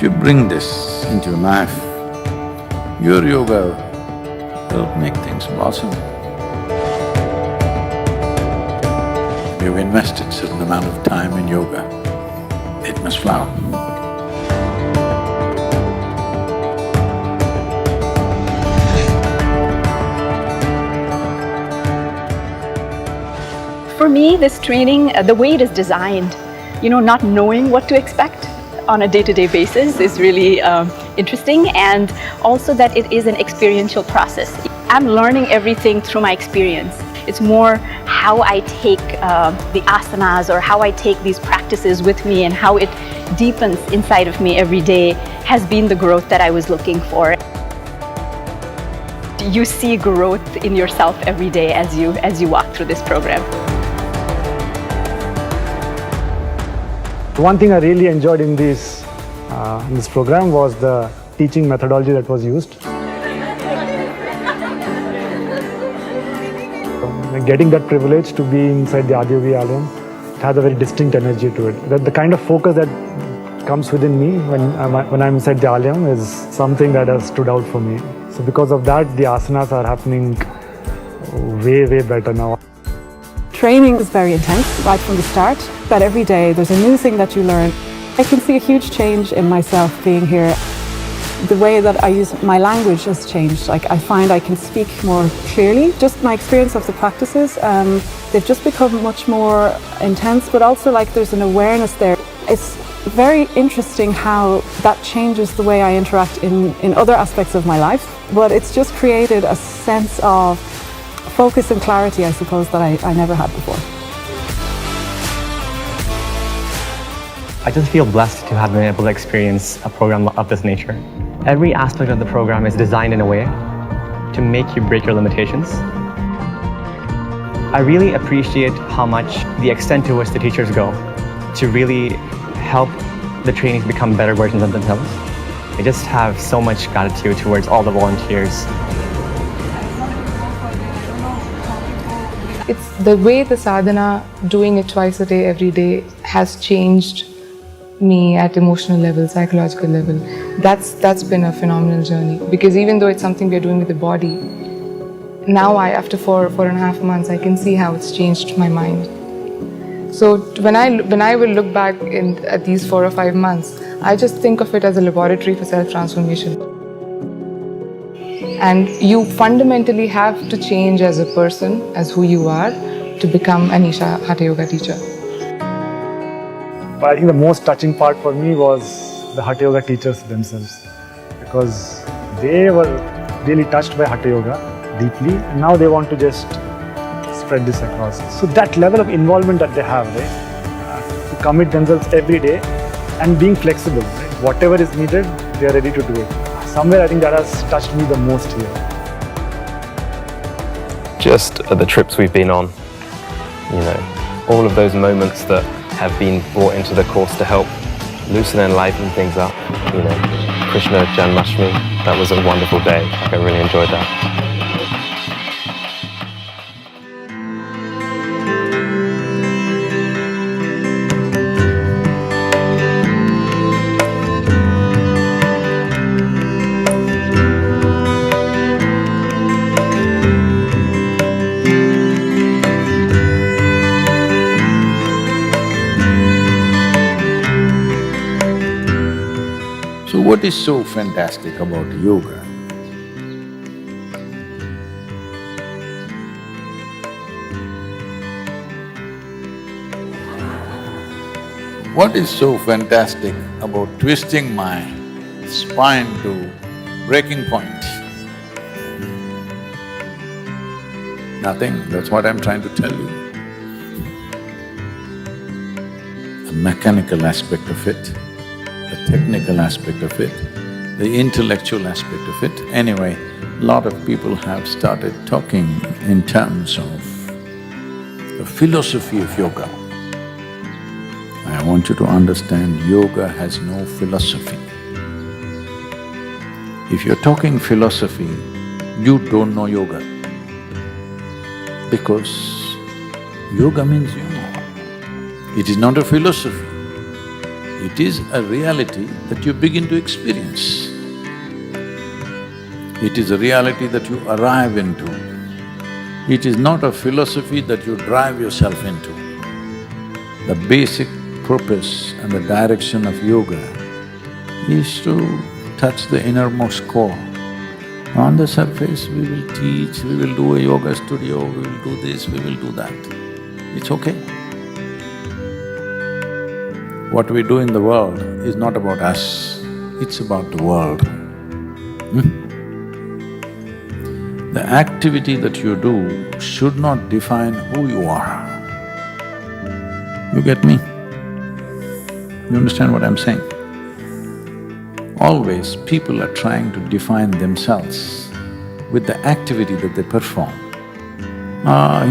If you bring this into your life, your yoga will make things blossom. You've invested a certain amount of time in yoga, it must flower. For me, this training, the way it is designed, not knowing what to expect on a day-to-day basis is really interesting, and also that it is an experiential process. I'm learning everything through my experience. It's more how I take the asanas or how I take these practices with me and how it deepens inside of me every day has been the growth that I was looking for. You see growth in yourself every day as you walk through this program. One thing I really enjoyed in this program was the teaching methodology that was used. Getting that privilege to be inside the Adi Yogi Alayam, it has a very distinct energy to it. The kind of focus that comes within me when I'm inside the Alayam is something that has stood out for me. So because of that, the asanas are happening way better now. Training is very intense right from the start, but every day there's a new thing that you learn. I can see a huge change in myself being here. The way that I use my language has changed. Like, I find I can speak more clearly. Just my experience of the practices, they've just become much more intense, but also like there's an awareness there. It's very interesting how that changes the way I interact in other aspects of my life, but it's just created a sense of focus and clarity, I suppose, that I never had before. I just feel blessed to have been able to experience a program of this nature. Every aspect of the program is designed in a way to make you break your limitations. I really appreciate how much the extent to which the teachers go to really help the trainees become better versions of themselves. I just have so much gratitude towards all the volunteers. It's the way the sadhana, doing it twice a day, every day, has changed me at emotional level, psychological level. That's been a phenomenal journey, because even though it's something we're doing with the body, now after four and a half months, I can see how it's changed my mind. So when I will look back at these 4 or 5 months, I just think of it as a laboratory for self-transformation. And you fundamentally have to change as a person, as who you are, to become an Isha Hatha Yoga teacher. But I think the most touching part for me was the Hatha Yoga teachers themselves, because they were really touched by Hatha Yoga deeply, and now they want to just spread this across. So that level of involvement that they have, right, to commit themselves every day and being flexible, right? Whatever is needed, they are ready to do it. Somewhere I think that has touched me the most here. Just the trips we've been on, all of those moments that have been brought into the course to help loosen and lighten things up. Krishna Janmashtami, that was a wonderful day. I really enjoyed that. So what is so fantastic about yoga? What is so fantastic about twisting my spine to breaking point? Nothing, that's what I'm trying to tell you. The mechanical aspect of it, the technical aspect of it, the intellectual aspect of it. Anyway, a lot of people have started talking in terms of the philosophy of yoga. I want you to understand, yoga has no philosophy. If you're talking philosophy, you don't know yoga. Because yoga means you know. It is not a philosophy. It is a reality that you begin to experience. It is a reality that you arrive into. It is not a philosophy that you drive yourself into. The basic purpose and the direction of yoga is to touch the innermost core. On the surface, we will teach, we will do a yoga studio, we will do this, we will do that. It's okay. What we do in the world is not about us, it's about the world. The activity that you do should not define who you are. You get me? You understand what I'm saying? Always people are trying to define themselves with the activity that they perform.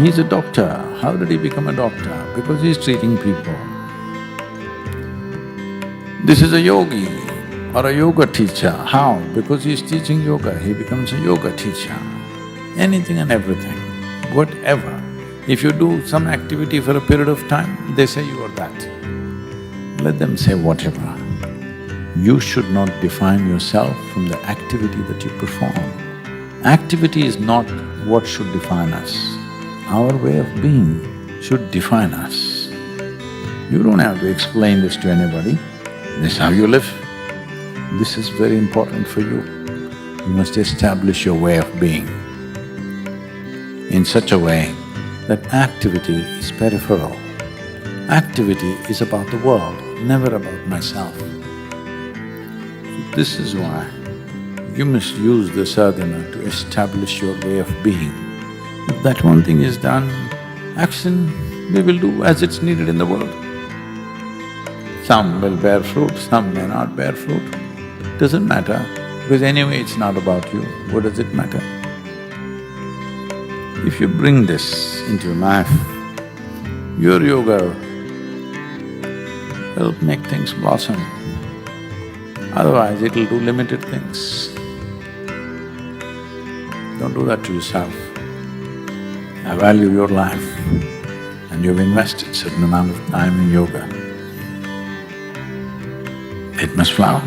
He's a doctor. How did he become a doctor? Because he's treating people. This is a yogi or a yoga teacher. How? Because he's teaching yoga, he becomes a yoga teacher. Anything and everything, whatever. If you do some activity for a period of time, they say you are that. Let them say whatever. You should not define yourself from the activity that you perform. Activity is not what should define us. Our way of being should define us. You don't have to explain this to anybody. This is how you live. This is very important for you. You must establish your way of being in such a way that activity is peripheral. Activity is about the world, never about myself. This is why you must use the sadhana to establish your way of being. If that one thing is done, action we will do as it's needed in the world. Some will bear fruit, some may not bear fruit. Doesn't matter, because anyway it's not about you, what does it matter? If you bring this into your life, your yoga will make things blossom. Otherwise, it'll do limited things. Don't do that to yourself. I value your life and you've invested certain amount of time in yoga. It must flower.